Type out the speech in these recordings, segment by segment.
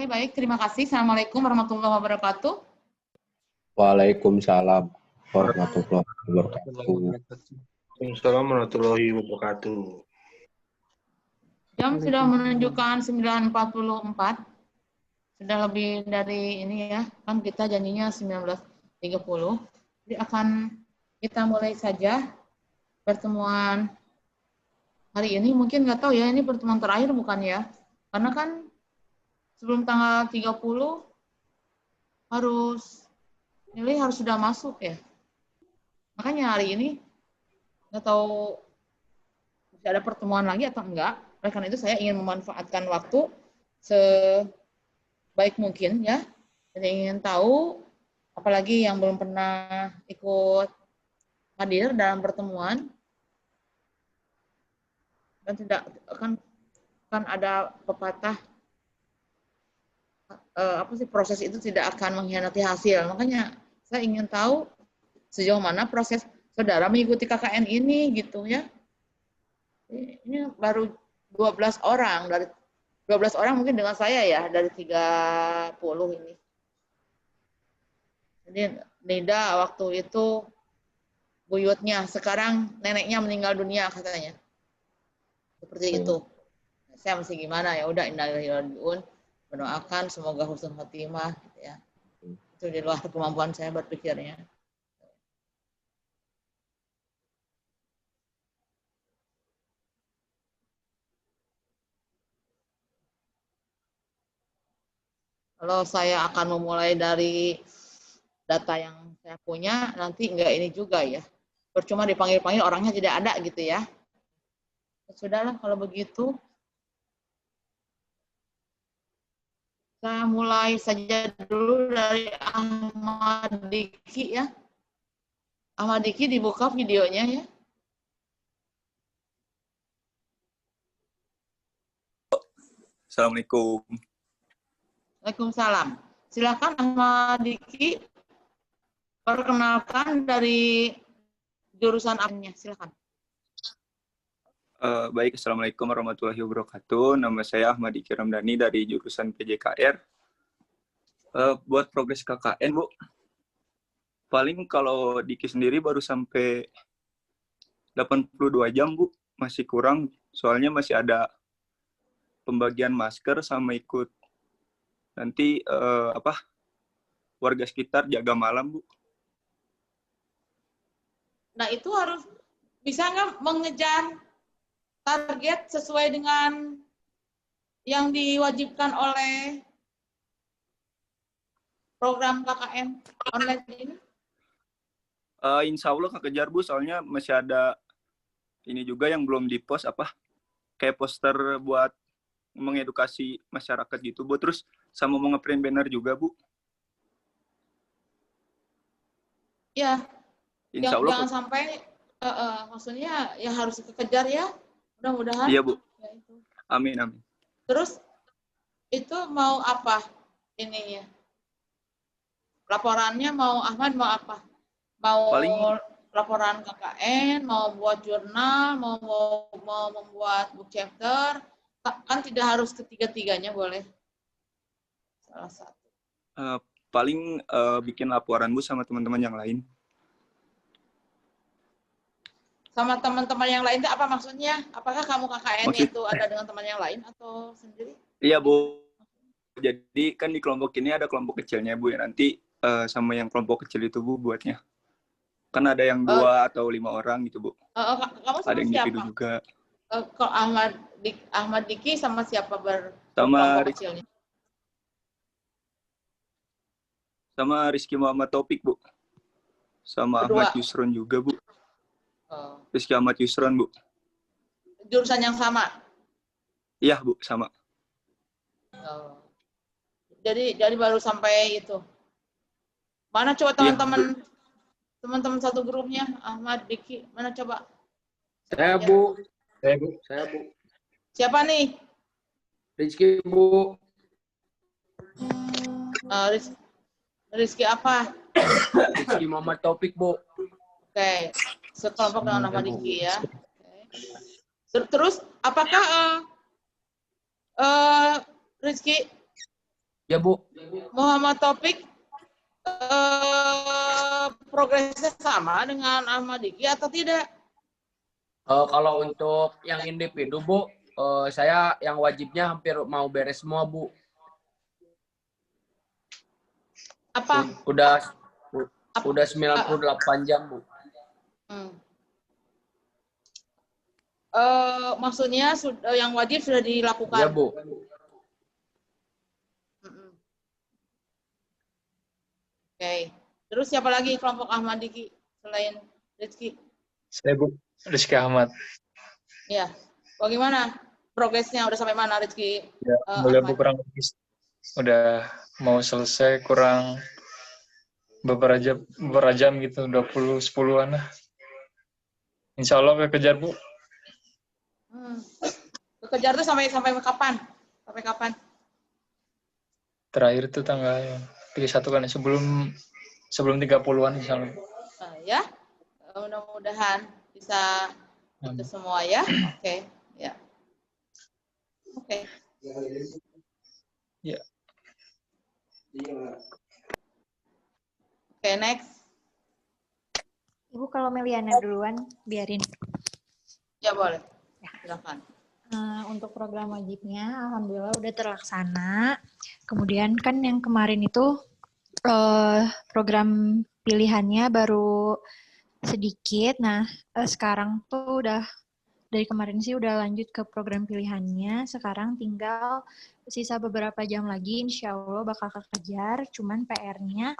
Oke, baik. Terima kasih. Assalamualaikum warahmatullahi wabarakatuh. Waalaikumsalam warahmatullahi wabarakatuh. Waalaikumsalam warahmatullahi wabarakatuh. Jam sudah menunjukkan 9.44. Sudah lebih dari ini ya. Kan kita janjinya 19.30. Jadi kita mulai saja pertemuan hari ini. Mungkin nggak tahu ya, ini pertemuan terakhir bukan ya? Karena kan sebelum tanggal 30 nilai harus sudah masuk ya. Makanya hari ini nggak tahu bisa ada pertemuan lagi atau enggak. Oleh karena itu saya ingin memanfaatkan waktu sebaik mungkin ya. Jadi ingin tahu, apalagi yang belum pernah ikut hadir dalam pertemuan dan tidak kan ada pepatah proses itu tidak akan mengkhianati hasil. Makanya saya ingin tahu sejauh mana proses saudara mengikuti KKN ini gitu ya. Ini baru 12 orang dari 12 orang mungkin dengan saya ya dari 30 ini. Jadi Nida waktu itu buyutnya, sekarang neneknya meninggal dunia katanya. Seperti itu. Saya masih gimana ya, udah innalillahi wa inna ilaihi raji'un. Mendoakan semoga husnul khotimah gitu ya. Itu di luar kemampuan saya berpikirnya. Kalau saya akan memulai dari data yang saya punya, nanti enggak ini juga ya. Percuma dipanggil-panggil orangnya tidak ada gitu ya. Sudahlah kalau begitu. Saya mulai saja dulu dari Ahmad Diki ya. Ahmad Diki dibuka videonya ya. Assalamualaikum. Waalaikumsalam. Silakan Ahmad Diki perkenalkan dari jurusan apanya, silakan. Baik, Assalamualaikum warahmatullahi wabarakatuh. Nama saya Ahmad Diki Ramdhani dari jurusan PJKR. Buat progres KKN, Bu, paling kalau Diki sendiri baru sampai 82 jam, Bu. Masih kurang, soalnya masih ada pembagian masker sama ikut nanti warga sekitar jaga malam, Bu. Nah, itu harus bisa nggak mengejar target sesuai dengan yang diwajibkan oleh program KKN online ini? Insya Allah kekejar, Bu, soalnya masih ada ini juga yang belum di-post kayak poster buat mengedukasi masyarakat gitu, Bu. Terus sama mau ngeprint banner juga, Bu. Ya, Insya Allah jangan sampai maksudnya ya harus kekejar ya. Mudah-mudahan. Iya, Bu. Ya, itu. Amin, amin. Terus itu mau apa ininya? Laporannya mau Ahmad mau apa? Mau laporan KKN, mau buat jurnal, mau membuat book chapter, kan tidak harus ketiga-tiganya boleh. Salah satu. Paling bikin laporan, Bu, sama teman-teman yang lain. Sama teman-teman yang lain itu apa maksudnya? Apakah kamu KKN-nya itu ada dengan teman yang lain atau sendiri? Iya, Bu. Jadi kan di kelompok ini ada kelompok kecilnya, Bu, ya. Nanti sama yang kelompok kecil itu, Bu, buatnya. Kan ada yang 2 atau 5 orang gitu, Bu. Kamu sama ada yang siapa? individu juga. Kalau Ahmad Diki sama siapa sama kelompok kecilnya? Sama Rizky Muhammad Taufik, Bu. Sama Kedua. Ahmad Yusron juga, Bu. Rizky Ahmad Yusron, Bu. Jurusan yang sama? Iya, Bu, sama. Jadi baru sampai itu. Mana coba teman-teman satu grupnya Ahmad Diki, mana coba? Saya, Bu. Siapa nih? Rizky, Bu. Rizky apa? Rizky Muhammad Taufik, Bu. Oke. Sekelompok dengan nama Diki ya. Terus apakah Rizky Ya, Bu. Muhammad Taufik progresnya sama dengan Ahmad Diki atau tidak? Kalau untuk yang individu, Bu, saya yang wajibnya hampir mau beres semua, Bu. Apa? Udah 98 jam, Bu. Maksudnya yang wajib sudah dilakukan. Ya, Bu. Oke. Terus siapa lagi kelompok Ahmad Diki selain Rizky? Saya Bu, Rizky Ahmad. Ya. Bagaimana progresnya? Udah sampai mana Rizky? Ya, mulai Bu, kurang lebih udah mau selesai, kurang beberapa jam gitu, 10-an lah. Insya Allah kejar Bu. Kejar tuh sampai kapan? Sampai kapan? Terakhir itu tanggal 31 kan, sebelum 30-an insya Allah. Ya, mudah-mudahan bisa itu semua ya. Oke, ya. Oke. Ya. Oke, next. Ibu kalau Meliana duluan, biarin. Ya boleh. Silakan. Untuk program wajibnya, alhamdulillah udah terlaksana. Kemudian kan yang kemarin itu program pilihannya baru sedikit. Nah, sekarang tuh udah dari kemarin sih udah lanjut ke program pilihannya. Sekarang tinggal sisa beberapa jam lagi, insya Allah bakal kekejar. Cuman PR-nya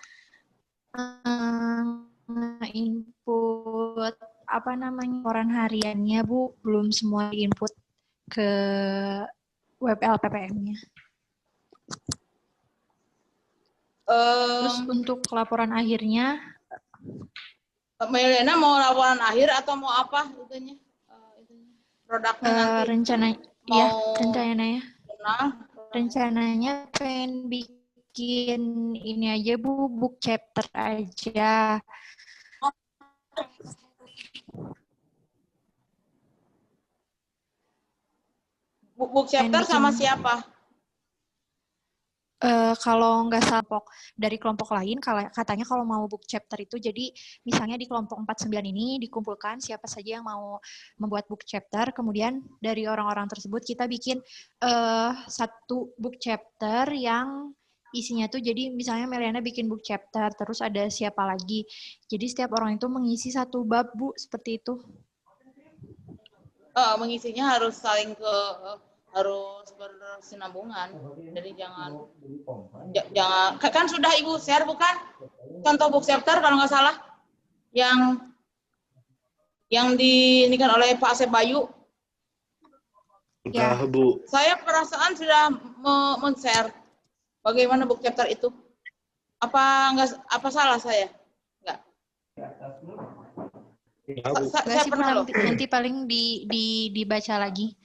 input laporan hariannya Bu belum semua input ke web LPPM-nya. Terus untuk laporan akhirnya, Meliana mau laporan akhir atau mau apa itunya? Produknya nanti? Rencananya pengen bikin ini aja Bu, book chapter aja. Book chapter sama siapa? Kalau nggak salah dari kelompok lain, katanya kalau mau book chapter itu, jadi misalnya di kelompok 49 ini dikumpulkan siapa saja yang mau membuat book chapter, kemudian dari orang-orang tersebut kita bikin satu book chapter yang isinya tuh, jadi misalnya Meliana bikin book chapter, terus ada siapa lagi, jadi setiap orang itu mengisi satu bab Bu, seperti itu. Mengisinya harus harus berkesinambungan. Jadi jangan kan sudah Ibu share bukan? Contoh book chapter kalau nggak salah yang diinikan oleh Pak Asep Bayu. Ya, Bu. Saya perasaan sudah men-share bagaimana book chapter itu. Apa salah saya? Enggak. Saya pernah nanti paling dibaca lagi.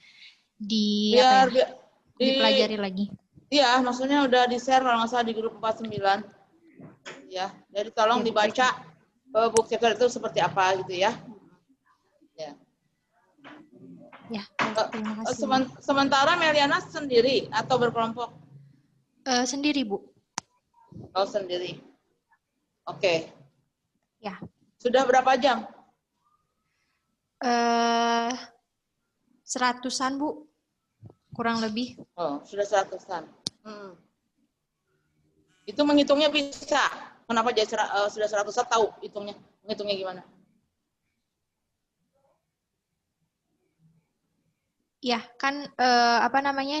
Dipelajari lagi. Iya, maksudnya udah di-share kalau nggak salah di grup 49. Ya, jadi tolong dibaca book chapter itu seperti apa gitu ya. Ya. Ya, terima kasih. Sementara Meliana sendiri atau berkelompok? Sendiri, Bu. Oh, sendiri. Oke. Ya. Sudah berapa jam? 100-an, Bu. Kurang lebih. Oh, sudah 100-an. Itu menghitungnya bisa. Kenapa jadi sudah 100-an tahu menghitungnya gimana? Ya, kan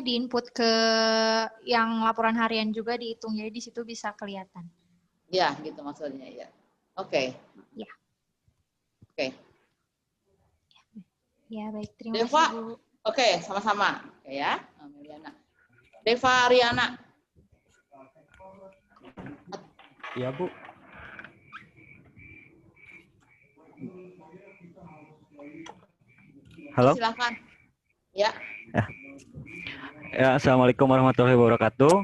diinput ke yang laporan harian juga dihitung, jadi di situ bisa kelihatan. Ya, gitu maksudnya ya. Oke. Ya. Oke. Ya, baik. Terima Deva, kasih, Bu. Oke, sama-sama. Oke ya, Meliana. Deva Ariana. Iya, Bu. Halo. Silakan. Ya. Ya, Assalamualaikum warahmatullahi wabarakatuh.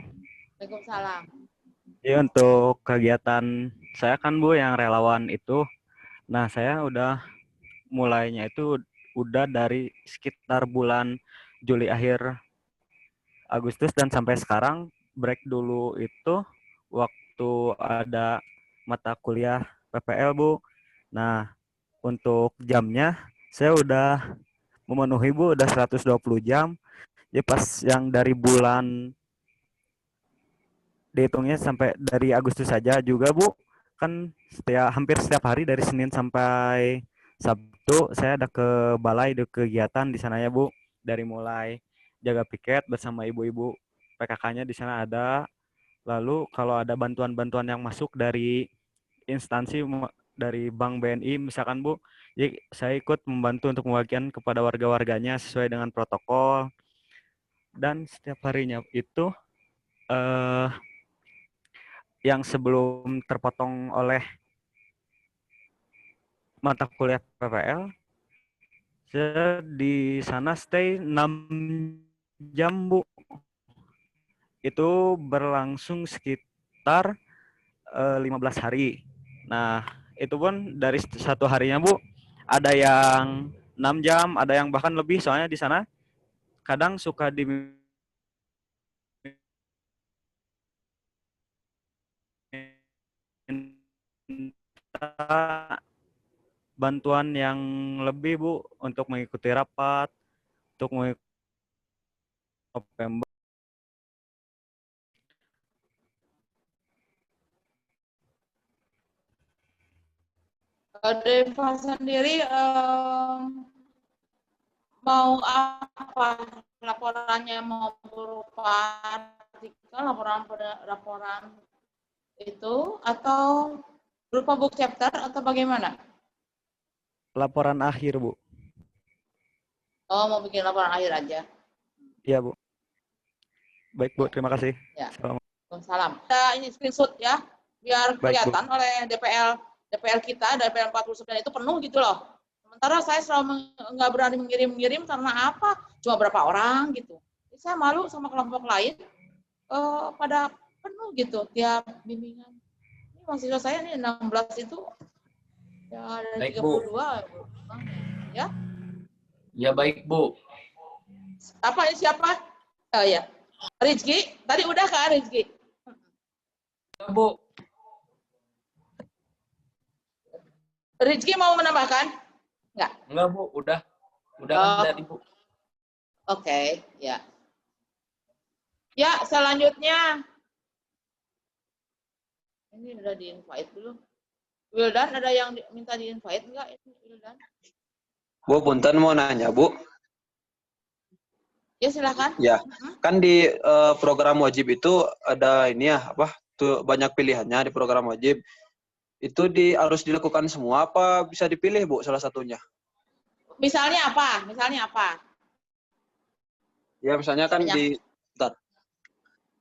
Waalaikumsalam. Ya, untuk kegiatan saya kan Bu yang relawan itu, nah saya udah mulainya itu udah dari sekitar bulan Juli akhir Agustus dan sampai sekarang break dulu itu waktu ada mata kuliah PPL, Bu. Nah, untuk jamnya saya udah memenuhi, Bu, udah 120 jam. Ya pas yang dari bulan dihitungnya sampai dari Agustus saja juga, Bu. Kan hampir setiap hari dari Senin sampai Sabtu saya ada ke balai, ada kegiatan di sana ya, Bu. Dari mulai jaga piket bersama ibu-ibu PKK-nya di sana ada. Lalu kalau ada bantuan-bantuan yang masuk dari instansi dari Bank BNI misalkan, Bu, jadi saya ikut membantu untuk membagikan kepada warga-warganya sesuai dengan protokol. Dan setiap harinya itu yang sebelum terpotong oleh mata kuliah PPL, saya di sana stay 6 jam, Bu. Itu berlangsung sekitar 15 hari. Nah, itu pun dari satu harinya, Bu, ada yang 6 jam, ada yang bahkan lebih, soalnya di sana kadang suka diminta bantuan yang lebih, Bu, untuk mengikuti rapat, untuk mengikuti November. Deva sendiri mau apa laporannya, mau berupa artikel, laporan itu, atau berupa book chapter, atau bagaimana? Laporan akhir, Bu. Oh, mau bikin laporan akhir aja. Iya, Bu. Baik, Bu, terima kasih. Ya. Salam. Salam. Kita ini screenshot ya, biar Baik, kelihatan oleh DPL kita, DPL 49 itu penuh gitu loh. Sementara saya selalu nggak berani mengirim karena apa? Cuma berapa orang gitu. Jadi saya malu sama kelompok lain, pada penuh gitu tiap bimbingan. Ini mahasiswa saya nih 16 itu ya ada Baik, 32 Bu. ya. Ya baik, Bu. Apa ini siapa? Oh ya. Rizky, tadi udah kan Rizky? Ya, Bu. Rizky mau menambahkan? Enggak, Bu. Udah kan tadi, Bu. Oke, ya. Ya, selanjutnya. Ini udah di-invite belum? Wildan, ada yang minta di-invite enggak? Wildan? Bu, punten mau nanya, Bu. Ya, silakan. Ya, kan di program wajib itu ada ini ya, apa? Tuh banyak pilihannya di program wajib. Itu harus dilakukan semua apa bisa dipilih, Bu, salah satunya? Misalnya apa? Ya, misalnya kan Banyak.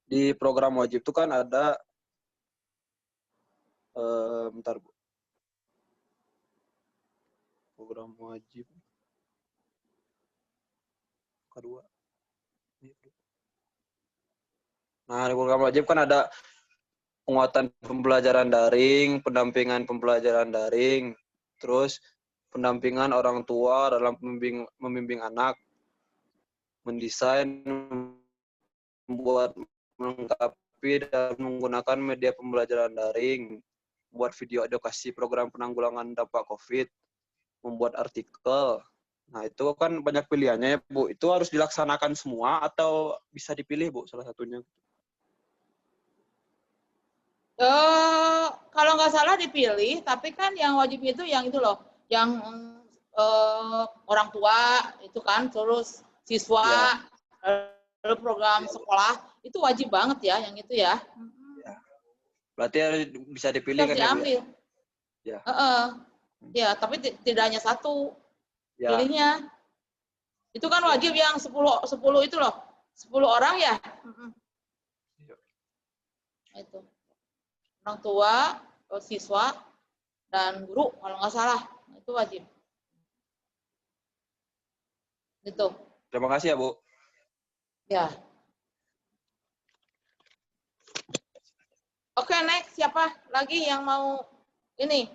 di program wajib itu kan ada bentar, Bu. Program wajib kedua. Nah, di program wajib kan ada penguatan pembelajaran daring, pendampingan pembelajaran daring, terus pendampingan orang tua dalam membimbing anak, mendesain, membuat, melengkapi dan menggunakan media pembelajaran daring, buat video edukasi program penanggulangan dampak COVID, membuat artikel. Nah, itu kan banyak pilihannya ya, Bu. Itu harus dilaksanakan semua atau bisa dipilih, Bu, salah satunya? Kalau nggak salah dipilih, tapi kan yang wajib itu yang itu loh, yang orang tua itu kan, terus siswa, lalu program sekolah itu wajib banget ya, yang itu ya. Berarti harus bisa dipilih kan, diambil. Ya. Ya, tapi tidak hanya satu Ya. pilihnya. Itu kan wajib yang 10 itu loh, 10 orang ya. Itu orang tua, siswa, dan guru kalau nggak salah, itu wajib. Gitu. Terima kasih ya, Bu. Ya. Oke, next siapa lagi yang mau ini?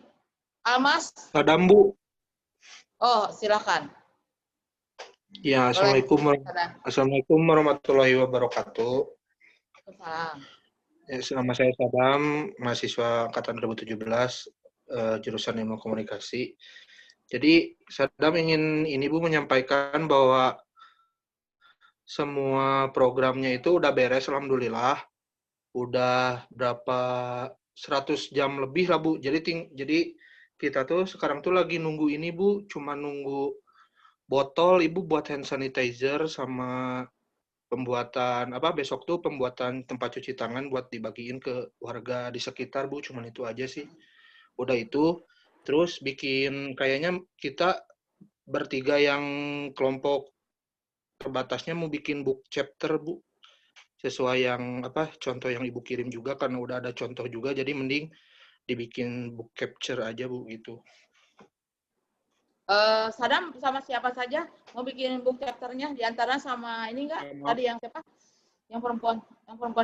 Almas? Adam, Bu. Oh, silakan. Ya, Assalamualaikum warahmatullahi wabarakatuh. Salam. Ya, nama saya Sadam, mahasiswa angkatan 2017, jurusan Ilmu Komunikasi. Jadi Sadam ingin ini Bu menyampaikan bahwa semua programnya itu udah beres, alhamdulillah. Udah berapa 100 jam lebih lah Bu. Jadi kita tuh sekarang tuh lagi nunggu ini Bu, cuma nunggu botol Ibu buat hand sanitizer sama pembuatan besok tuh pembuatan tempat cuci tangan buat dibagiin ke warga di sekitar Bu, cuman itu aja sih. Udah itu terus bikin kayaknya kita bertiga yang kelompok terbatasnya mau bikin book chapter Bu, sesuai yang contoh yang Ibu kirim juga karena udah ada contoh juga, jadi mending dibikin book capture aja Bu gitu. Sadam sama siapa saja mau bikin book chapternya, di antara sama ini enggak? Tadi yang siapa? Yang perempuan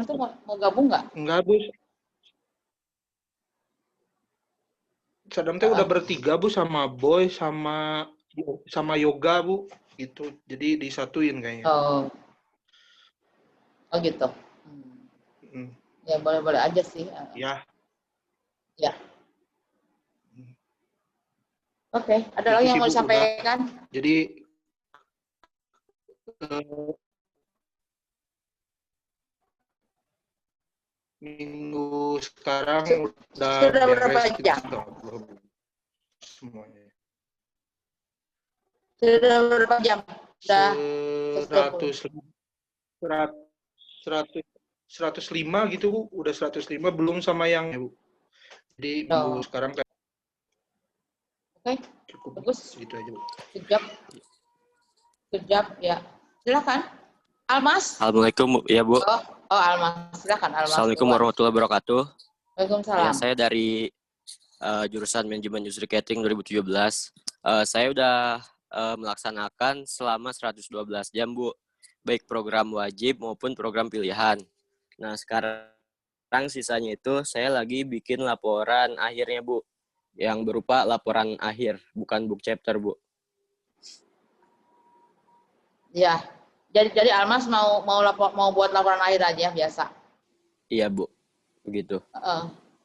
itu mau gabung nggak? Enggak Bu. Sadam teh udah bertiga Bu, sama Boy sama Yoga Bu gitu. Jadi disatuin kayaknya. Oh gitu. Ya boleh-boleh aja sih. Ya. Oke, ada lagi yang mau disampaikan? Jadi minggu sekarang sudah berapa jam? Semuanya. Sudah berapa jam? Sudah 105 gitu Bu, udah 105 belum sama yang Bu. Jadi minggu sekarang kayak cukup bagus. Gitu aja Bu. Kejap ya. Silakan. Almas. Assalamualaikum ya Bu. Almas. Silakan Almas. Assalamualaikum warahmatullahi wabarakatuh. Waalaikumsalam. Ya, saya dari jurusan Manajemen Industri Catering 2017. Saya udah melaksanakan selama 112 jam Bu, baik program wajib maupun program pilihan. Nah sekarang sisanya itu saya lagi bikin laporan akhirnya Bu, yang berupa laporan akhir, bukan book chapter Bu. Ya, jadi Almas mau buat laporan akhir aja biasa. Iya Bu, begitu.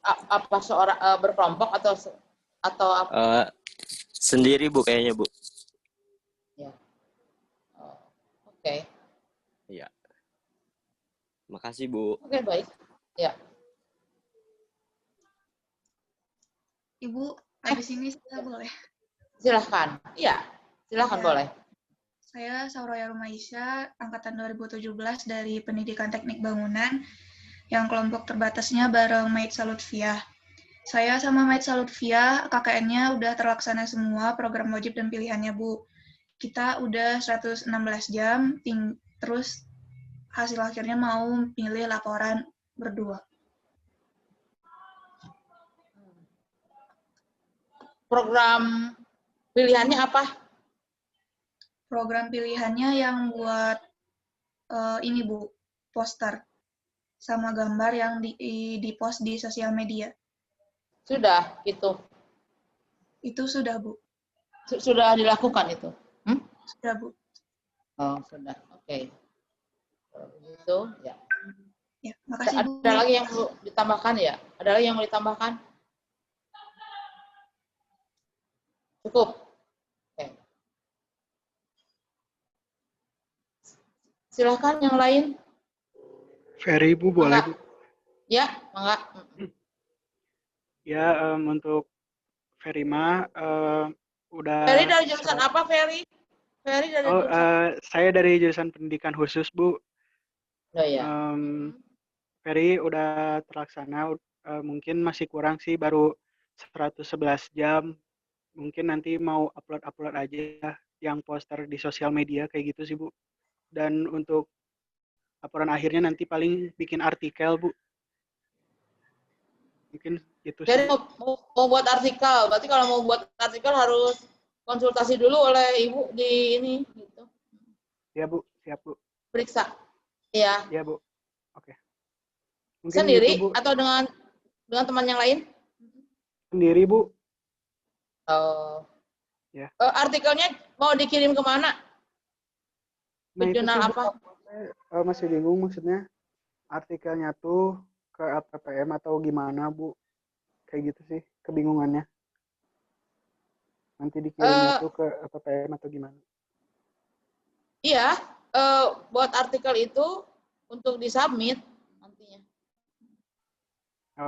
Apa seorang berkelompok atau apa? Sendiri Bu kayaknya Bu. Ya. Oke. Iya. Makasih Bu. Oke, baik. Ya. Ibu, habis ini saya boleh? Silahkan. Iya, silahkan boleh. Saya Sauraya Rumaisya, angkatan 2017 dari Pendidikan Teknik Bangunan, yang kelompok terbatasnya bareng Maitza Lutfiah. Saya sama Maitza Lutfiah, KKN-nya udah terlaksana semua program wajib dan pilihannya, Bu. Kita udah 116 jam, terus hasil akhirnya mau pilih laporan berdua. Program pilihannya apa? Program pilihannya yang buat ini Bu, poster sama gambar yang di-post di sosial media. Sudah, gitu. Itu sudah Bu. Sudah dilakukan itu? Sudah Bu. Oh, sudah. Oke. Kalau begitu, ya. Ya, makasih Bu. Ada lagi yang perlu ditambahkan ya? Ada lagi yang mau ditambahkan? Cukup. Oke. Silakan yang lain. Ferry Bu, boleh Bu? Ya, enggak. Ya, untuk Ferry mah udah. Ferry dari jurusan apa, Ferry? Ferry dari jurusan? Saya dari jurusan pendidikan khusus Bu. Oh ya. Ferry udah terlaksana, mungkin masih kurang sih, baru 111 jam. Mungkin nanti mau upload aja yang poster di sosial media kayak gitu sih Bu. Dan untuk laporan akhirnya nanti paling bikin artikel Bu. Mungkin itu sih. Jadi mau buat artikel, berarti kalau mau buat artikel harus konsultasi dulu oleh Ibu di ini gitu. Ya Bu, siap Bu. Periksa. Iya. Ya Bu. Oke. Mungkin sendiri gitu, Bu. Atau dengan teman yang lain? Sendiri Bu. Ya. Artikelnya mau dikirim kemana? Nah, jurnal apa? Masih bingung maksudnya. artikelnya tuh ke APPM atau gimana, Bu? Kayak gitu sih, kebingungannya. Nanti dikirimnya tuh ke APPM atau gimana? Iya, buat artikel itu untuk disubmit nantinya.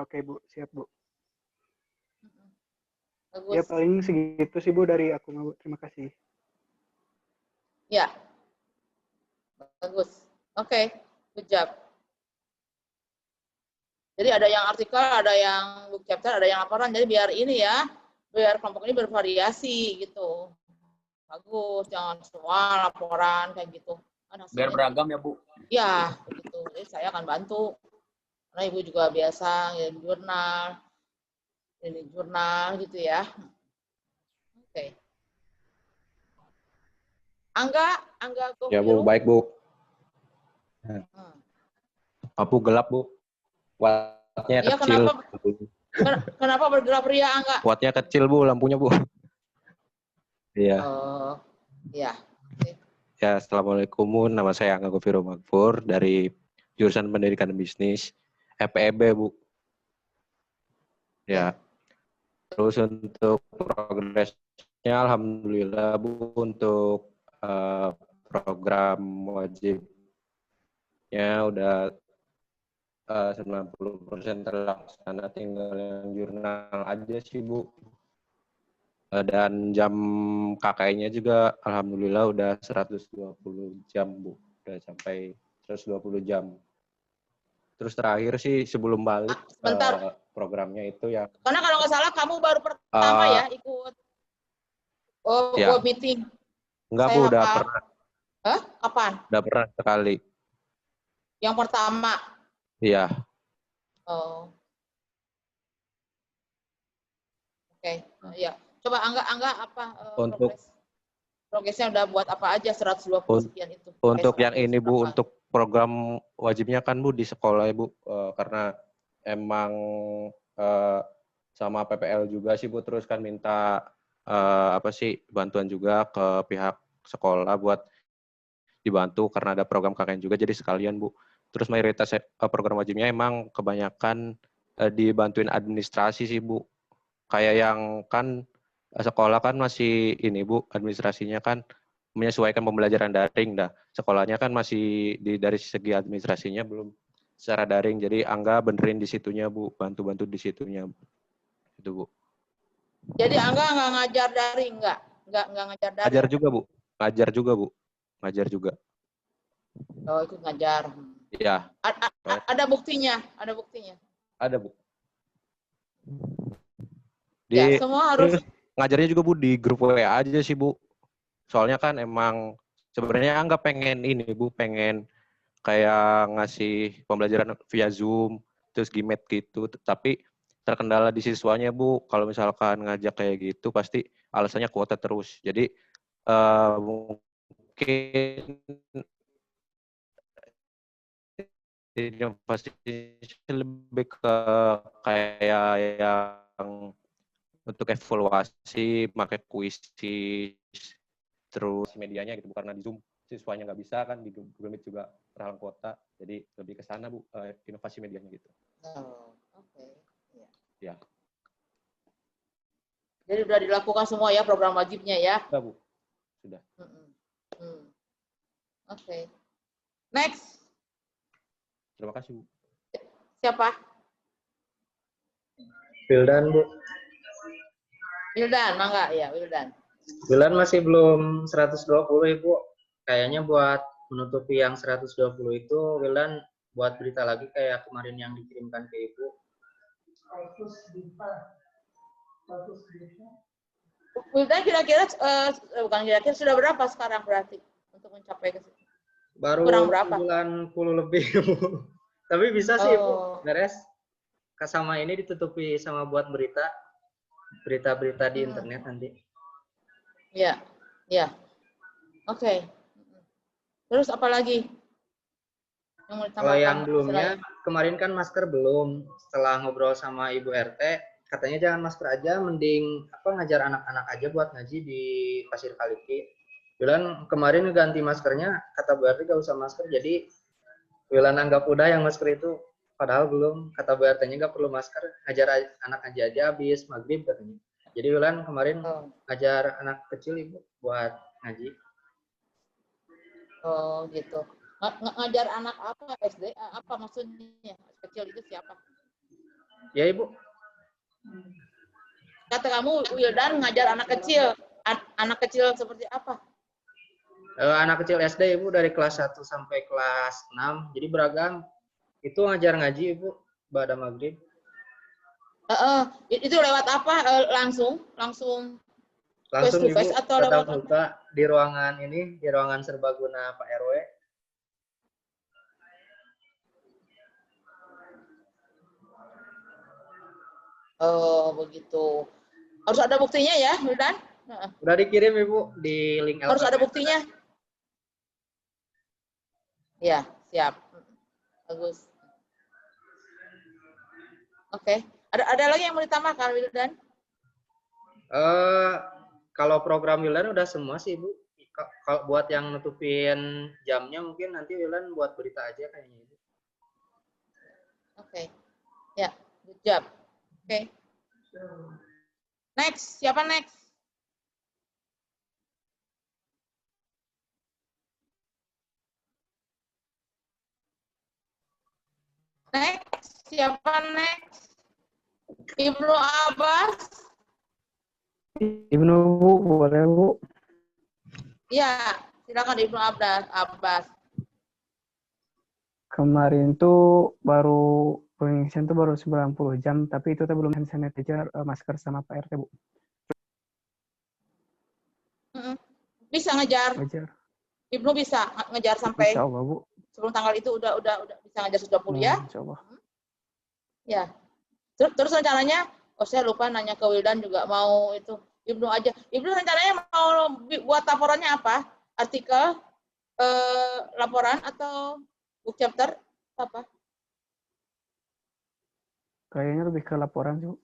Oke, Bu. Siap, Bu. Bagus. Ya, paling segitu sih, Bu, dari aku, Bu. Terima kasih. Ya, bagus. Oke, good job. Jadi ada yang artikel, ada yang book chapter, ada yang laporan. Jadi biar ini ya, biar kelompok ini bervariasi gitu. Bagus, jangan semua laporan kayak gitu. Biar beragam ya, Bu. Ya, begitu. Jadi saya akan bantu. Karena Ibu juga biasa ngirim jurnal gitu ya. Oke. Angga Ya, Bu, baik, Bu. Lampu gelap, Bu. Wattnya Iya, kecil. kenapa bergelap ria, Angga? Wattnya kecil, Bu, lampunya, Bu. Iya. Iya. Ya, Assalamualaikum. Nama saya Angga Gofiro Magfur dari jurusan Pendidikan dan Bisnis FEB, Bu. Ya. Terus untuk progresnya, alhamdulillah, Bu, untuk program wajibnya udah 90% terlaksana, tinggal yang jurnal aja sih, Bu. Dan jam KKN-nya juga alhamdulillah udah 120 jam, Bu. Udah sampai 120 jam. Terus terakhir sih sebelum balik programnya itu ya. Karena kalau nggak salah kamu baru pertama ya ikut ya. meeting. Enggak, Bu, udah pernah. Hah? Kapan? Udah pernah sekali. Yang pertama. Iya. Oh. Oke. Ya. Coba Angga apa untuk progresnya udah buat apa aja 120 sekian itu. Untuk yang ini, Bu, untuk program wajibnya kan, Bu, di sekolah ya, Bu, karena emang sama PPL juga sih, Bu, terus kan minta bantuan juga ke pihak sekolah buat dibantu karena ada program KKN juga, jadi sekalian, Bu. Terus mayoritas program wajibnya emang kebanyakan dibantuin administrasi sih, Bu. Kayak yang kan sekolah kan masih ini, Bu, administrasinya kan menyesuaikan pembelajaran daring dah. Sekolahnya kan masih dari segi administrasinya belum secara daring. Jadi Angga benerin di situnya, Bu, bantu-bantu di situnya. Itu, Bu. Jadi Angga nggak ngajar daring, nggak ngajar daring. Ngajar juga, Bu. Ngajar juga, Bu. Ngajar juga. Oh, ikut ngajar. Iya. Ada buktinya, ada buktinya. Ada, Bu. Ya, semua harus ngajarnya juga, Bu, di grup WA aja sih, Bu. Soalnya kan emang sebenarnya Angga pengen ini, Bu, pengen kayak ngasih pembelajaran via Zoom, terus Gimet gitu. Tapi terkendala di siswanya, Bu. Kalau misalkan ngajak kayak gitu, pasti alasannya kuota terus. Jadi mungkin inovasi lebih ke kayak yang untuk evaluasi, pakai kuisis, terus medianya gitu, karena di Zoom siswanya nggak bisa kan, di Google Meet juga terhalang kuota, jadi lebih ke sana, Bu, inovasi medianya gitu. Oke. Ya. Jadi sudah dilakukan semua ya program wajibnya ya? Sudah, Bu. Sudah. Oke. Next. Terima kasih, Bu. Siapa? Wildan, Bu. Wildan, mangga ya, Wildan. Wildan masih belum 120, Ibu. Kayaknya buat menutupi yang 120 itu, Wildan buat berita lagi kayak kemarin yang dikirimkan ke Ibu. Wildan kira-kira, bukan kira-kira, sudah berapa sekarang berarti untuk mencapai ke situ? Baru kurang berapa? 90 lebih, Bu. Tapi bisa sih, Ibu. Beres. Sama ini ditutupi sama buat berita-berita di internet nanti. Iya, iya. Oke. Terus apa lagi? Kalau yang belumnya, kemarin kan masker belum. Setelah ngobrol sama Ibu RT, katanya jangan masker aja, mending ngajar anak-anak aja buat ngaji di Pasir Kaliki. Bilang kemarin ganti maskernya, kata Bu RT gak usah masker, jadi Wilan anggap udah yang masker itu, padahal belum. Kata Bu RT-nya nggak perlu masker, ngajar anak ngaji aja habis maghrib katanya. Jadi Wilan kemarin ngajar anak kecil Ibu buat ngaji. Oh gitu. Ngajar anak apa SD? Apa maksudnya? Kecil itu siapa? Ya Ibu. Kata kamu Wildan ngajar anak kecil. Anak kecil seperti apa? Anak kecil SD Ibu dari kelas 1 sampai kelas 6. Jadi beragam. Itu ngajar ngaji Ibu pada maghrib. Itu lewat apa? Langsung face to Ibu face atau lewat muka di ruangan ini, di ruangan serbaguna Pak RW. Oh begitu. Harus ada buktinya ya, Wildan? Udah dikirim Ibu di link. Harus ada buktinya. Ya, siap. Bagus. Oke. Ada lagi yang mau ditambahkan, Wildan? Kalau program Wildan udah semua sih, Bu. Kalau buat yang nutupin jamnya mungkin nanti Wildan buat berita aja kayaknya, Ibu. Oke. Ya, good job. Oke. Next, siapa next? Next, siapa next? Ibnu Abbas? Ibnu, Bu, boleh, Bu? Ya, silakan Ibnu Abbas. Kemarin tuh baru pengisian tuh baru 90 jam, tapi itu tuh belum hand sanitizer, masker sama Pak RT, Bu. Bisa ngejar. Ibnu bisa ngejar sampai. Insya Allah, Bu. Sebelum tanggal itu udah bisa ngajar sudah kuliah. Insya Allah. Ya. Terus rencananya, saya lupa nanya ke Wildan juga mau itu Ibnu aja. Ibnu rencananya mau buat laporannya apa? Artikel, laporan atau book chapter apa? Kayaknya lebih ke laporan sih, Bu.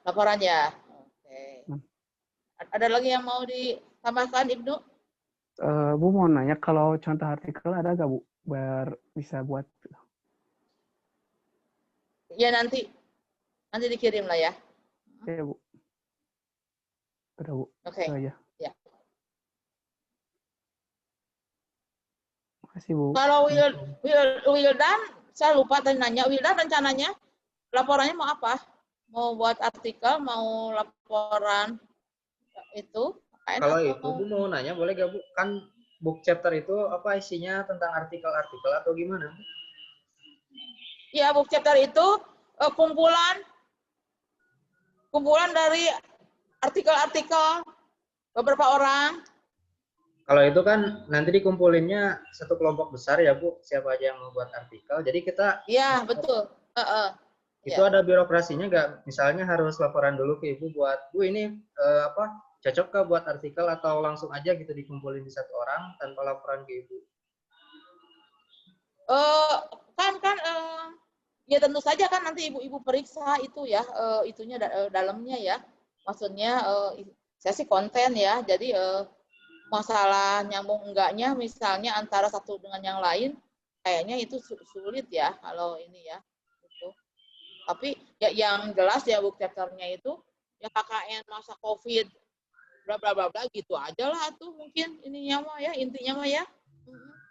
Laporan ya. Oke. Ada lagi yang mau ditambahkan Ibnu? Bu mau nanya kalau contoh artikel ada nggak, Bu? Biar bisa buat. Ya nanti dikirim lah ya. Iya, Bu. Udah, Bu. Oke. Itu aja. Ya. Makasih, Bu. Kalau Wildan, saya lupa tadi nanya, Wildan rencananya laporannya mau apa? Mau buat artikel, mau laporan itu? Kalau itu Bu mau nanya, boleh gak Bu? Kan book chapter itu apa isinya tentang artikel-artikel atau gimana? Ya, book chapter itu kumpulan dari artikel-artikel beberapa orang. Kalau itu kan nanti dikumpulinnya satu kelompok besar ya Bu, siapa aja yang mau buat artikel. Jadi kita. Iya betul. Itu ada birokrasinya nggak? Misalnya harus laporan dulu ke Ibu buat, Bu ini cocok kah buat artikel atau langsung aja gitu dikumpulin di satu orang tanpa laporan ke Ibu? Ya tentu saja kan nanti ibu periksa itu ya, itunya dalamnya ya. Maksudnya saya sih konten ya. Jadi masalah nyambung enggaknya misalnya antara satu dengan yang lain kayaknya itu sulit ya kalau ini ya. Gitu. Tapi ya yang jelas ya book chapter-nya itu ya KKN masa Covid bla bla bla bla gitu aja lah tuh mungkin ininya mah ya, intinya mah ya.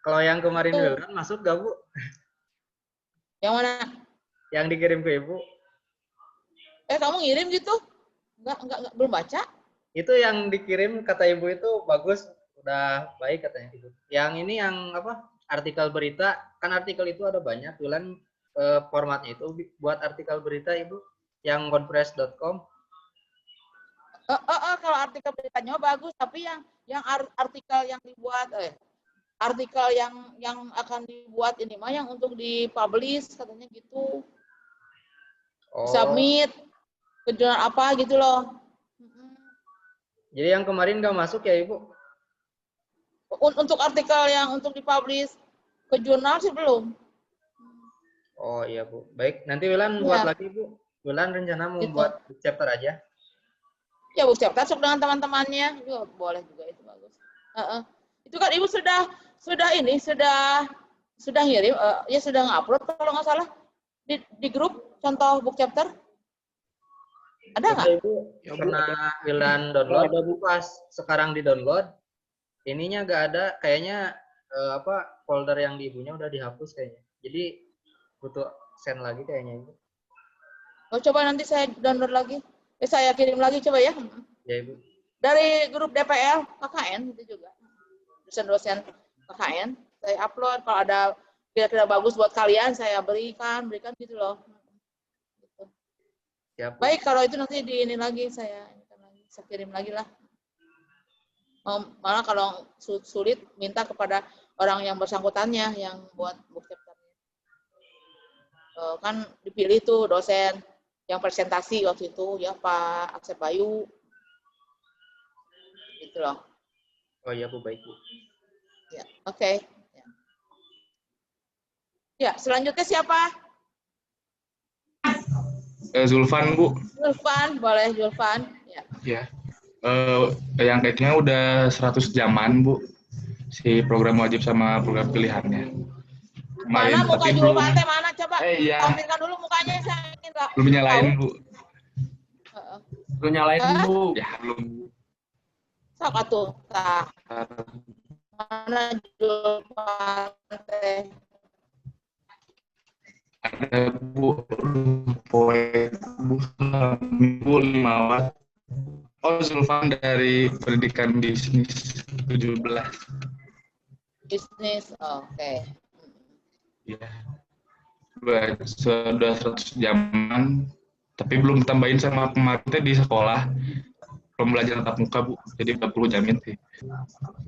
Kalau yang kemarin Wildan masuk gak Bu? Yang mana? Yang dikirim ke Ibu. Kamu ngirim gitu? Enggak belum baca? Itu yang dikirim kata Ibu itu bagus, udah baik katanya Ibu. Yang ini yang apa? Artikel berita, kan artikel itu ada banyak, Wildan formatnya itu buat artikel berita Ibu yang wordpress.com. Kalau artikel beritanya bagus, tapi yang artikel yang dibuat artikel yang akan dibuat ini mah yang untuk dipublish katanya gitu. Submit ke jurnal apa gitu loh. Jadi yang kemarin nggak masuk ya Ibu? Untuk artikel yang untuk dipublish ke jurnal sih belum. Oh iya Bu. Baik, nanti Wildan buat lagi Bu. Wildan rencana mau buat chapter aja. Ya Bu, chapter masuk dengan teman-temannya juga boleh juga itu bagus. Itu kan Ibu sudah sudah ngirim, ya sudah ngupload kalau nggak salah di grup contoh book chapter. Ada nggak? Ibu pernah Wilan download, pas sekarang di download, ininya nggak ada, kayaknya folder yang di ibunya udah dihapus kayaknya. Jadi butuh send lagi kayaknya Ibu. Oh, coba nanti saya download lagi. Saya kirim lagi coba ya. Ya Ibu. Dari grup DPL KKN itu juga. Dosen-dosen KKN, saya upload. Kalau ada kira-kira bagus buat kalian, saya berikan gitu loh. Gitu. Siap. Baik, kalau itu nanti di ini lagi saya kirim lagi lah. Malah kalau sulit minta kepada orang yang bersangkutannya yang buat book chapter-nya. Kan dipilih tuh dosen yang presentasi waktu itu ya Pak Asep Bayu. Gitu loh. Oh iya Bu, baik Bu. Ya, oke. Ya, selanjutnya siapa? Zulfan Bu. Zulfan, boleh Zulfan. Ya. Ya. Yang kayaknya udah 100 jaman Bu. Si program wajib sama program pilihannya. Kemarin, Mana muka tapi Zulfan belum. teh mana coba? Iya. Tampilkan dulu mukanya saya ingin tahu. Belum nyalain Bu. Belum nyalain Bu. Ya belum. Sok atuh tah. Mana Zulfan teh? Ada Bu. Poe Bu. Minggu 5 watt. Oh, Zulfan dari pendidikan bisnis 17. Bisnis, oke. Ya. Sudah 100 jaman, tapi belum tambahin sama kemarin di sekolah. Pembelajaran tatap muka, Bu. Jadi 40 jamin sih.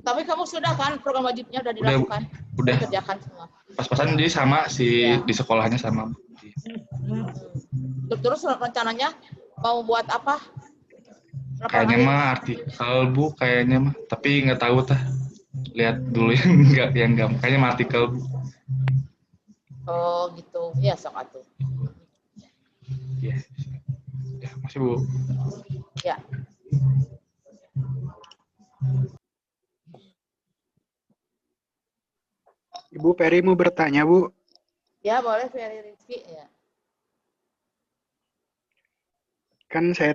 Tapi kamu sudah kan program wajibnya sudah dilakukan? Udah. Kerjakan semua. Pas-pasan jadi sama sih, Ya. di sekolahnya sama. Terus rencananya mau buat apa? Kayaknya mah artikel Bu, kayaknya mah. Tapi nggak tahu tah. Lihat dulu yang nggak. Kayaknya mah artikel Bu. Oh gitu, ya sok atuh. Ya. Ya, masih Bu. Ya. Ibu Peri mau bertanya, Bu. Ya boleh Ferry Rizky ya. Kan saya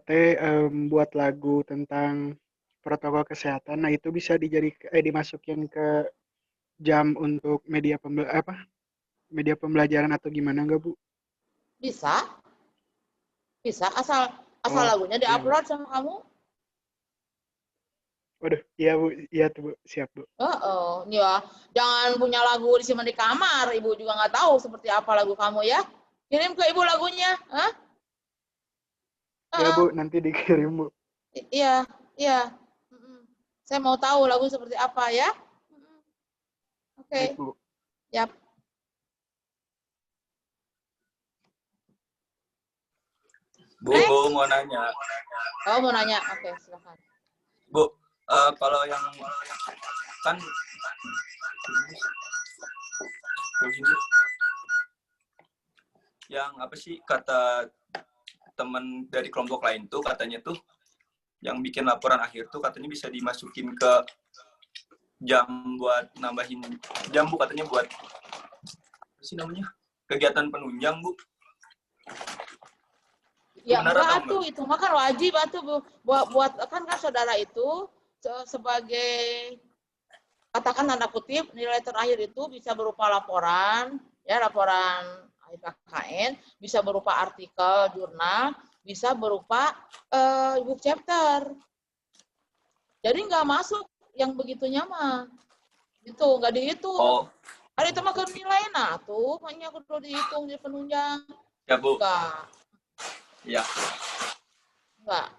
buat lagu tentang protokol kesehatan. Nah, itu bisa dimasukin ke jam untuk media pembelajaran atau gimana enggak, Bu? Bisa. Bisa asal lagunya diupload sama kamu. Waduh, iya Bu, iya tuh Bu, siap Bu. Ya, jangan punya lagu disimpan di kamar. Ibu juga nggak tahu seperti apa lagu kamu ya. Kirim ke ibu lagunya, hah? Ya Bu, nanti dikirim Bu. Iya, iya. Saya mau tahu lagu seperti apa ya. Oke. Bu. Yap. Bu, mau nanya. Oh, mau nanya. Oke, silakan. Bu, kalau yang kan yang apa sih kata teman dari kelompok lain tuh katanya tuh yang bikin laporan akhir tuh katanya bisa dimasukin ke jam buat nambahin jam Bu, katanya buat apa sih namanya kegiatan penunjang Bu. Ya benar enggak atau tuh itu mah kan wajib atuh Bu. Buat kan saudara itu sebagai katakan tanda kutip nilai terakhir itu bisa berupa laporan ya, laporan KKN, bisa berupa artikel jurnal, bisa berupa book chapter. Jadi nggak masuk yang begitunya mah. Itu nggak dihitung. Ada itu mah ke nilai nah tuh hanya kudu dihitung di penunjang. Ya Bu. Enggak. Ya. Enggak.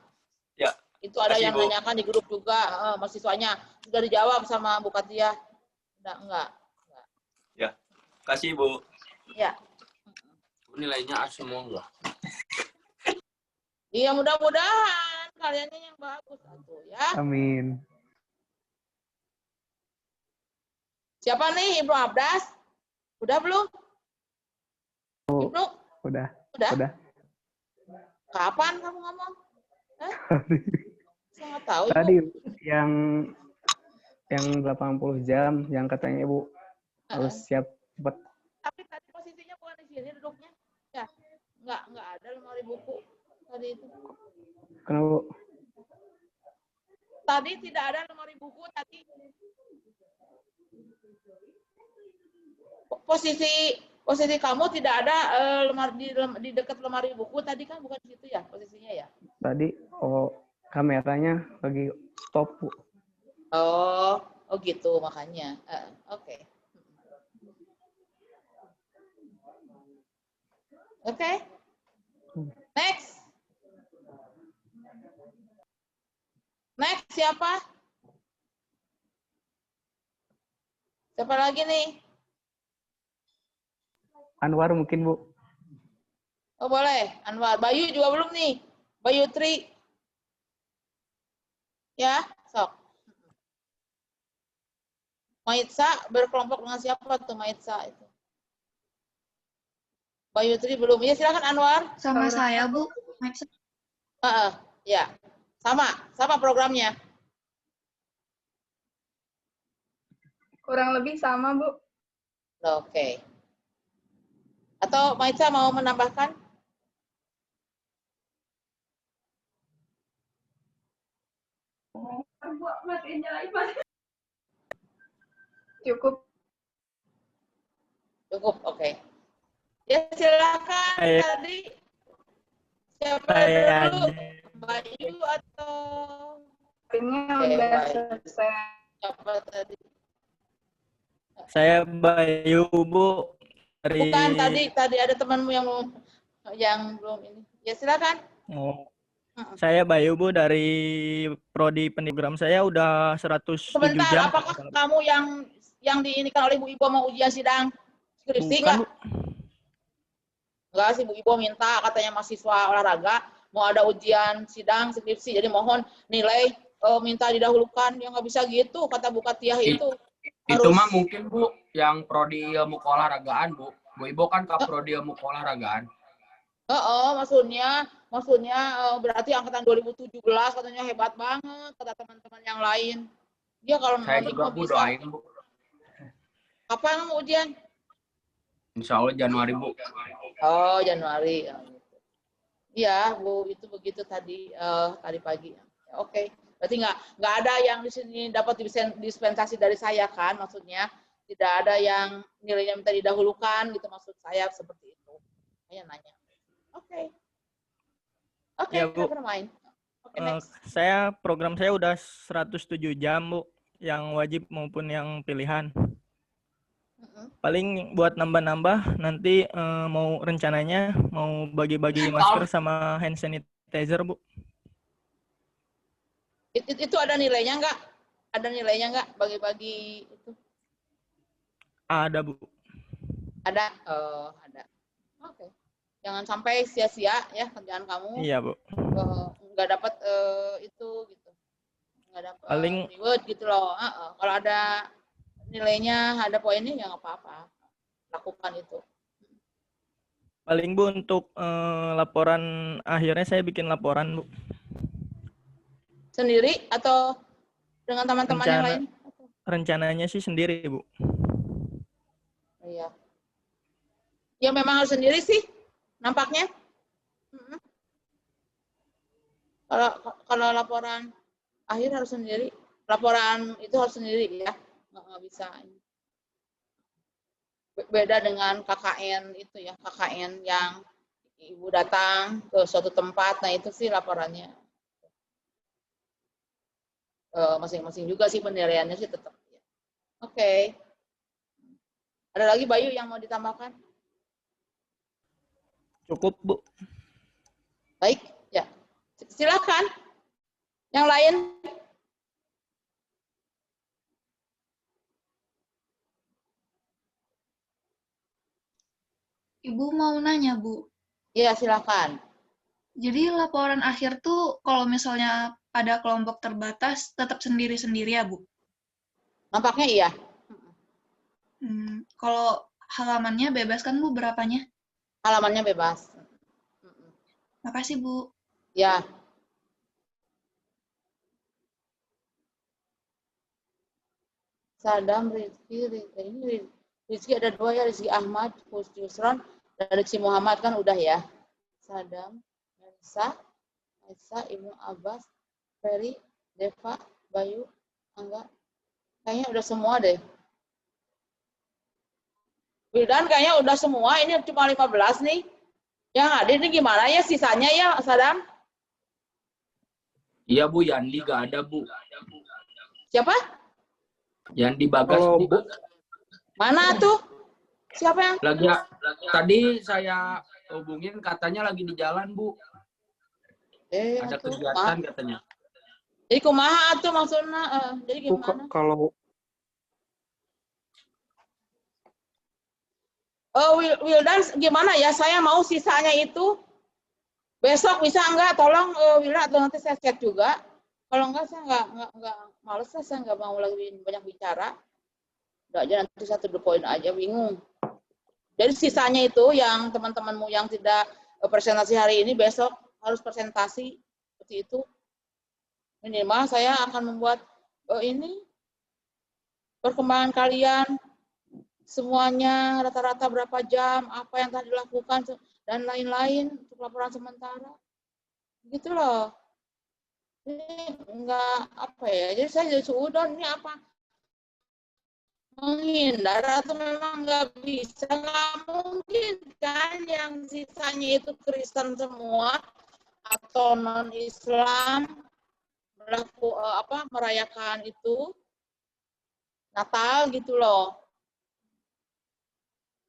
Ya. Itu ada yang Bu. nanyakan di grup juga, mahasiswanya sudah dijawab sama Bu Katia. Enggak. Ya. Kasih Bu. Ya. Nilainya A semua enggak? Iya mudah-mudahan kaliannya yang bagus atuh ya. Amin. Siapa nih Ibnu Abdas? Udah belum? Ibnu? Udah. Udah. Kapan kamu ngomong? Saya nggak tahu. Tadi Ibu. yang 80 jam yang katanya Ibu harus siap cepet. Tapi tadi posisinya bukan di sini duduknya. Ya, nggak ada lemari buku tadi itu. Kenapa? Tadi tidak ada lemari buku tadi. Posisi kamu tidak ada lemari di dekat lemari buku tadi kan, bukan di situ ya posisinya ya? Tadi kameranya lagi stop, Bu. Oh gitu makanya. Oke. Oke. Next. Next siapa? Siapa lagi nih? Anwar mungkin, Bu. Oh boleh, Anwar. Bayu juga belum nih. Bayu Tri. Ya, sok. Maitsa berkelompok dengan siapa tuh Maitsa itu? Bayu Tri belum. Ya silakan Anwar. Sama saya, Bu. Maitsa. Ya. Sama programnya. Kurang lebih sama, Bu. Oke. Atau Maitsa mau menambahkan? Cukup. Cukup, oke. Ya silakan tadi. Siapa dulu? Bayu atau? Ini udah selesai. Siapa tadi? Saya Bayu, Bu. Bukan tadi ada temanmu yang belum ini. Ya silakan. Oh. Saya Bayu, Bu, dari prodi pendidikan saya udah 107 Sebentar, jam. apakah kamu yang diinikan oleh Bu Ibu mau ujian sidang skripsi Bukan, enggak? Enggak sih, Bu Ibu minta katanya mahasiswa olahraga mau ada ujian sidang skripsi, jadi mohon nilai minta didahulukan. Ya nggak bisa gitu, kata Bu Katiah itu. Itu mah mungkin Bu yang prodi ilmu keolahragaan, Bu. Bu Ibu kan ke prodi ilmu keolahragaan. Maksudnya berarti angkatan 2017 katanya hebat banget kata teman-teman yang lain. Dia kalau Saya juga Bu doain, Bu. Kapan mau ujian? Insya Allah Januari, Bu. Oh, Januari. Iya, Bu, itu begitu tadi pagi. Oke. Berarti nggak ada yang di sini dapat dispensasi dari saya kan, maksudnya tidak ada yang nilainya minta didahulukan gitu, maksud saya seperti itu. Saya nanya. Oke. Oke, Ya, kita Bu. bermain. Oke, Program saya udah 107 jam, Bu, yang wajib maupun yang pilihan. Paling buat nambah-nambah nanti rencananya mau bagi-bagi masker sama hand sanitizer, Bu. Itu ada nilainya nggak? Ada nilainya nggak bagi-bagi itu? Ada, Bu. Ada? Ada. Oke. Jangan sampai sia-sia ya kerjaan kamu. Iya, Bu. Nggak dapat itu gitu. Nggak dapat Paling reward gitu loh. Kalau ada nilainya, ada poinnya ya nggak apa-apa. Lakukan itu. paling Bu untuk laporan akhirnya saya bikin laporan, Bu. Sendiri atau dengan teman-teman yang lain? Rencananya sih sendiri, Bu. Iya. Ya memang harus sendiri sih, nampaknya. Kalau laporan akhir harus sendiri, laporan itu harus sendiri ya, nggak bisa. Beda dengan KKN itu ya, KKN yang ibu datang ke suatu tempat, nah itu sih laporannya. Masing-masing juga sih penilaiannya sih tetap. Ya. Oke. Ada lagi Bayu yang mau ditambahkan? Cukup, Bu. Baik, ya. Silakan. Yang lain? Ibu mau nanya, Bu. Iya, silakan. Jadi laporan akhir tuh kalau misalnya ada kelompok terbatas tetap sendiri-sendiri ya, Bu? Nampaknya iya. Kalau halamannya bebas kan, Bu, berapanya? Halamannya bebas. Makasih, Bu. Ya. Sadam, Rizky, ini Rizky ada 2 ya, Rizky Ahmad, Yusron, dan Rizky Muhammad kan udah ya. Sadam, Mensa, Aisyah, Ibnu Abbas, Ferry, Deva, Bayu, Angga. Kayaknya udah semua deh. Wildan kayaknya udah semua, ini cuma 15 nih. Yang hadir ini gimana ya sisanya ya, Sadam? Iya Bu, Yandi gak ada Bu. Siapa? Yandi Bagas. Oh, Bu. Mana tuh? Siapa yang? Tadi saya hubungin katanya lagi di jalan Bu. Ada kegiatan katanya. Jadi kumaha tuh maksudnya? Jadi gimana? Kalau Wildan gimana ya? Saya mau sisanya itu besok bisa enggak? Tolong Wildan atau nanti saya cek juga. Kalau enggak saya enggak males lah, saya enggak mau lagi banyak bicara. Udah aja nanti 1 poin aja, bingung. Jadi sisanya itu yang teman-temanmu yang tidak presentasi hari ini besok harus presentasi seperti itu. Minimal saya akan membuat ini perkembangan kalian semuanya, rata-rata berapa jam, apa yang telah dilakukan dan lain-lain untuk laporan sementara. Gitu loh. Ini enggak apa ya. Jadi saya jadi suudon ini apa? Menghindar atau memang nggak bisa, nggak mungkin kan yang sisanya itu Kristen semua atau non Islam merayakan itu Natal gitu loh.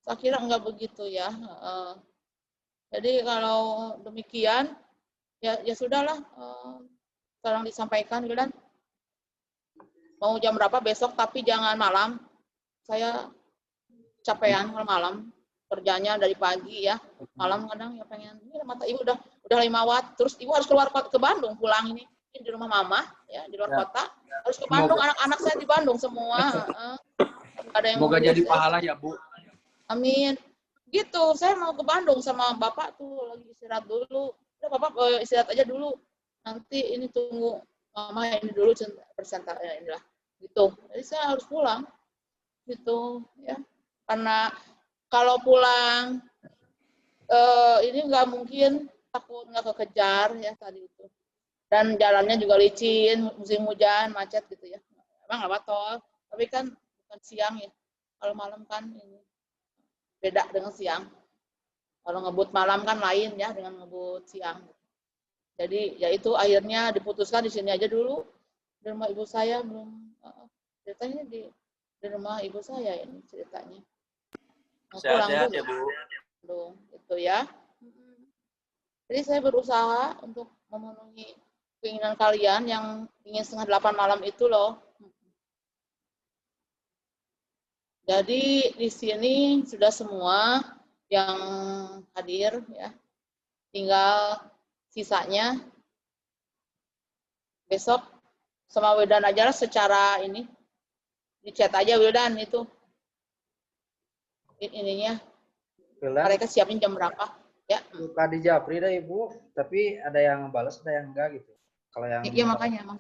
Saya kira nggak begitu ya. Jadi kalau demikian ya sudahlah, tolong disampaikan Wildan. Mau jam berapa besok tapi jangan malam. Saya capean kalau malam, kerjanya dari pagi ya, malam kadang ya pengen, ini mata ibu udah 5 watt, terus ibu harus keluar ke Bandung pulang ini di rumah mama ya, di luar kota, harus ke Bandung, anak-anak saya di Bandung semua. Ada yang semoga jadi pahala ya Bu. Amin. Gitu, saya mau ke Bandung sama bapak tuh lagi istirahat dulu. Udah bapak istirahat aja dulu, nanti ini tunggu mama ini dulu presentasi inilah gitu. Jadi saya harus pulang. Gitu ya, karena kalau pulang ini nggak mungkin, takut nggak kekejar ya tadi itu, dan jalannya juga licin, musim hujan, macet gitu ya. Emang lewat tol, tapi kan bukan siang ya, kalau malam kan ini beda dengan siang. Kalau ngebut malam kan lain ya dengan ngebut siang. Jadi ya itu akhirnya diputuskan di sini aja dulu, di rumah ibu saya belum ceritanya di rumah ibu saya ini ceritanya. Sehat-sehat ya Bu. Itu ya. Jadi saya berusaha untuk memenuhi keinginan kalian yang ingin 7:30 malam itu loh. Jadi di sini sudah semua yang hadir ya. Tinggal sisanya besok sama Wildan aja lah secara ini. Di chat aja Wildan itu ininya. Wildan, mereka siapin jam berapa ya? Suka di Japri dah Ibu, tapi ada yang balas ada yang enggak gitu. Kalau yang ya makanya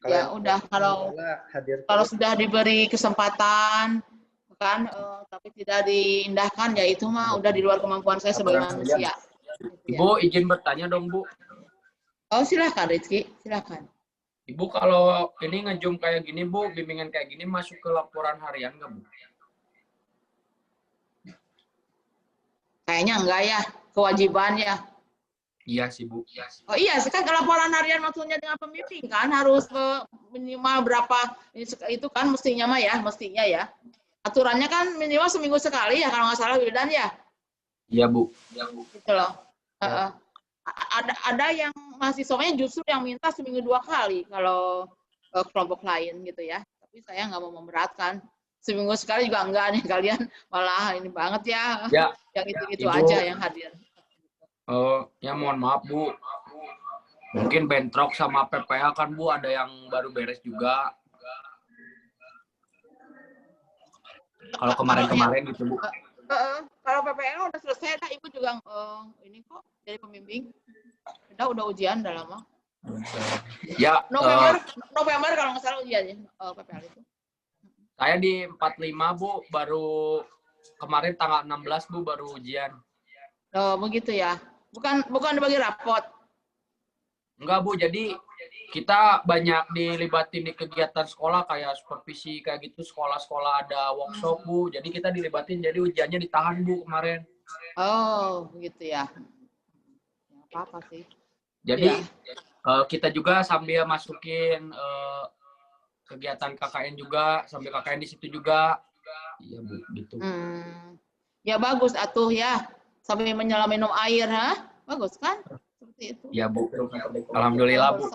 ya udah, kalau sudah diberi kesempatan kan tapi tidak diindahkan ya itu mah udah di luar kemampuan saya sebagai manusia. Ibu izin bertanya dong Bu. Oh silakan Rizky, silakan. Ibu kalau ini nge-zoom kayak gini Bu, bimbingan kayak gini masuk ke laporan harian nggak Bu? Kayaknya enggak ya, kewajiban ya. Iya sih Bu. Oh iya, sekarang laporan harian maksudnya dengan pembimbing kan harus minimal berapa itu kan mestinya mah ya, mestinya ya. Aturannya kan minimal seminggu sekali ya kalau nggak salah Wildan ya. Iya Bu. Gitu loh. Ada yang mahasiswanya justru yang minta seminggu 2 kali kalau kelompok lain gitu ya. Tapi saya nggak mau memberatkan. Seminggu sekali juga enggak nih kalian malah ini banget ya. Yang itu-itu aja yang hadir. Ya mohon maaf Bu. Mungkin bentrok sama PPA kan Bu, ada yang baru beres juga. Kalau kemarin-kemarin gitu Bu. Kalau PPL udah selesai, nah Ibu juga ini kok jadi pembimbing. Udah ujian udah lama. Ya. November kalau nggak salah ujiannya PPL itu. Saya di 45 Bu, baru kemarin tanggal 16 Bu baru ujian. Oh, begitu ya. Bukan bagi rapot. Enggak Bu, jadi kita banyak dilibatin di kegiatan sekolah kayak supervisi kayak gitu, sekolah-sekolah ada workshop Bu. Jadi kita dilibatin, jadi ujiannya ditahan Bu kemarin. Oh, begitu ya. Apa-apa sih. Jadi Ya. kita juga sambil masukin kegiatan KKN juga, sambil KKN di situ juga. Iya Bu, gitu. Ya bagus atuh ya. Sambil menyelam minum air, ha? Bagus kan? Seperti itu. Ya Bu. Alhamdulillah Bu.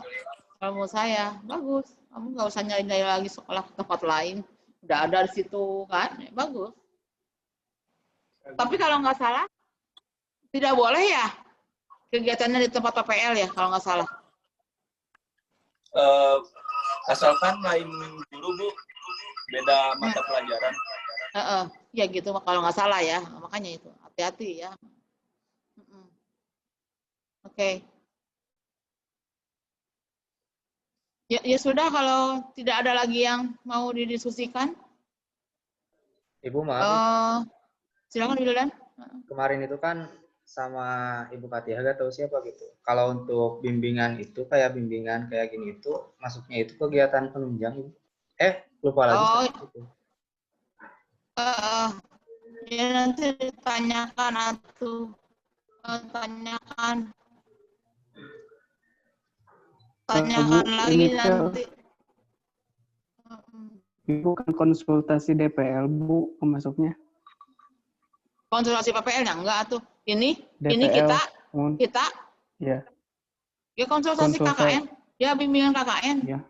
Kalau menurut saya bagus. Kamu nggak usah nyari-nyari lagi sekolah ke tempat lain. Udah ada di situ kan? Ya, bagus. Tapi kalau nggak salah tidak boleh ya kegiatannya di tempat PPL ya kalau nggak salah. Asalkan lain guru Bu, beda mata pelajaran. Ya gitu kalau nggak salah ya, makanya itu hati-hati ya. Oke. Ya sudah kalau tidak ada lagi yang mau didiskusikan. Ibu maaf. Silakan Wildan. Kemarin itu kan sama Ibu Katiha gak tahu siapa gitu. Kalau untuk bimbingan itu kayak bimbingan kayak gini itu masuknya itu kegiatan penunjang Ibu. Lupa lagi. Ya nanti ditanyakan atau tanyakan lagi nanti. Ibu kan konsultasi DPL Bu masuknya. Konsultasi PPL-nya enggak tuh. Ini DPL, kita ya. Ya konsultasi KKN. Ya bimbingan KKN. Ya.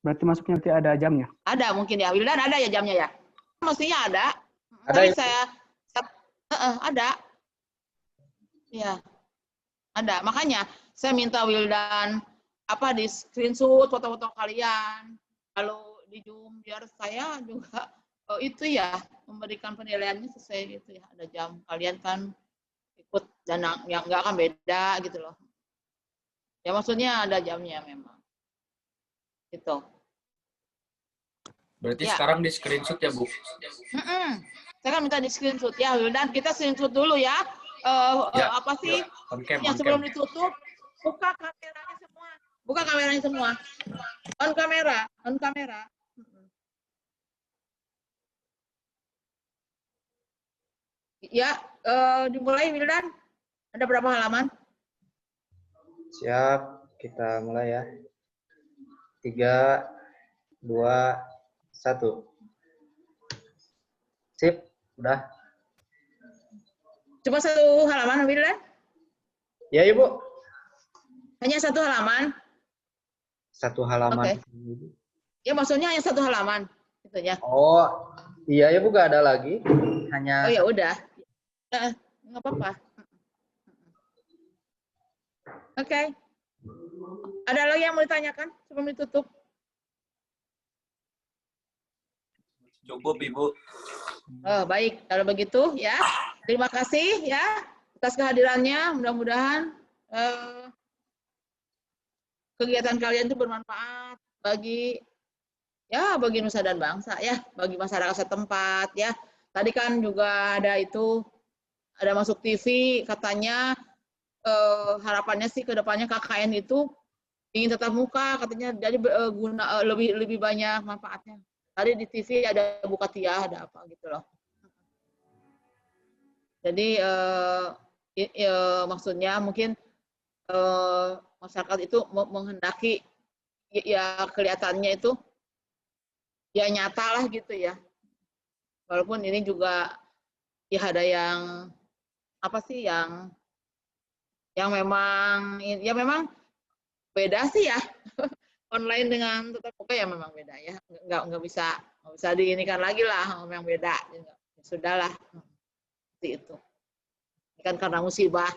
Berarti masuknya nanti ada jamnya? Ada mungkin ya. Wildan ada ya jamnya ya? Mestinya ada. Ada. Tapi ada. Ya. Ada. Makanya saya minta Wildan di screenshot foto-foto kalian. Kalau di Zoom biar saya juga itu ya memberikan penilaiannya sesuai gitu ya. Ada jam kalian kan ikut dan yang enggak akan beda gitu loh. Ya maksudnya ada jamnya memang. Gitu. Berarti sekarang di screenshot ya Bu? Saya kan minta di screenshot ya, dan kita screenshot dulu ya. Apa sih yang sebelum ditutup? Buka kameranya semua. Buka kameranya semua. On kamera. Ya, dimulai Wildan. Ada berapa halaman? Siap, kita mulai ya. 3, 2, 1. Sip, udah. Cuma satu halaman, Wildan? Ya, Ibu. Hanya satu halaman? Satu halaman. Okay. Ya, maksudnya hanya satu halaman. Gitu ya. Oh, iya ya Bu, gak ada lagi. Hanya. Oh ya udah. Nggak apa-apa. Oke. Ada lagi yang mau ditanyakan sebelum ditutup? Cukup Ibu. Oh, baik, kalau begitu ya. Terima kasih ya atas kehadirannya. Mudah-mudahan kegiatan kalian itu bermanfaat bagi nusa dan bangsa ya, bagi masyarakat setempat ya. Tadi kan juga ada masuk TV katanya harapannya sih ke depannya KKN itu ingin tetap muka katanya, jadi guna lebih banyak manfaatnya. Tadi di TV ada Bu Katiha, ada apa gitu loh. Jadi maksudnya mungkin masyarakat itu menghendaki ya kelihatannya itu ya nyata lah gitu ya. Walaupun ini juga ya ada yang yang memang beda sih ya. Online dengan tetap muka ya memang beda ya. Nggak bisa diinikan lagi lah yang beda. Ya, sudahlah. Seperti itu. Ini kan karena musibah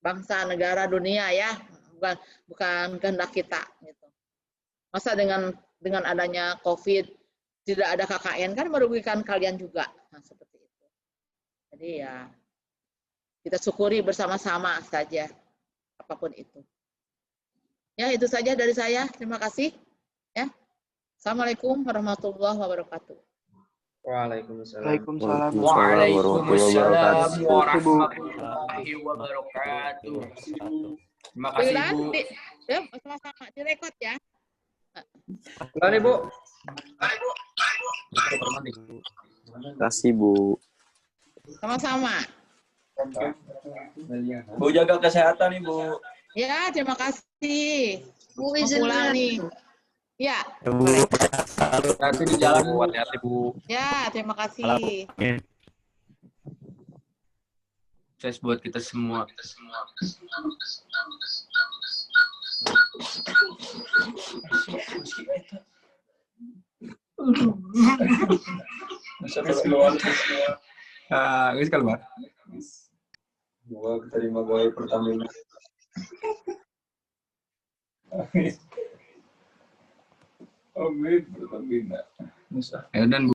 bangsa, negara, dunia ya, bukan kehendak kita gitu. Masa dengan adanya COVID tidak ada KKN kan merugikan kalian juga. Nah, seperti itu. Jadi ya kita syukuri bersama-sama saja apapun itu. Ya, itu saja dari saya. Terima kasih. Ya. Assalamualaikum warahmatullahi wabarakatuh. Waalaikumsalam. Waalaikumsalam. Waalaikumsalam warahmatullahi wabarakatuh. Terima kasih, Bu. Sama-sama direkod ya. Pulang nih, Bu. Terima kasih, Bu. Sama-sama. Bu jaga kesehatan nih, Bu. Ya, terima kasih. Bu, Mau izin pulang dulu. nih. Ya. Bu, Hati-hati di jalan, Bu. Hati-hati, Bu. Ya, terima kasih. Sukses buat kita semua. Guys keluar. Semoga terima gawe Pertamina. Amin, Pertamina. Ya dan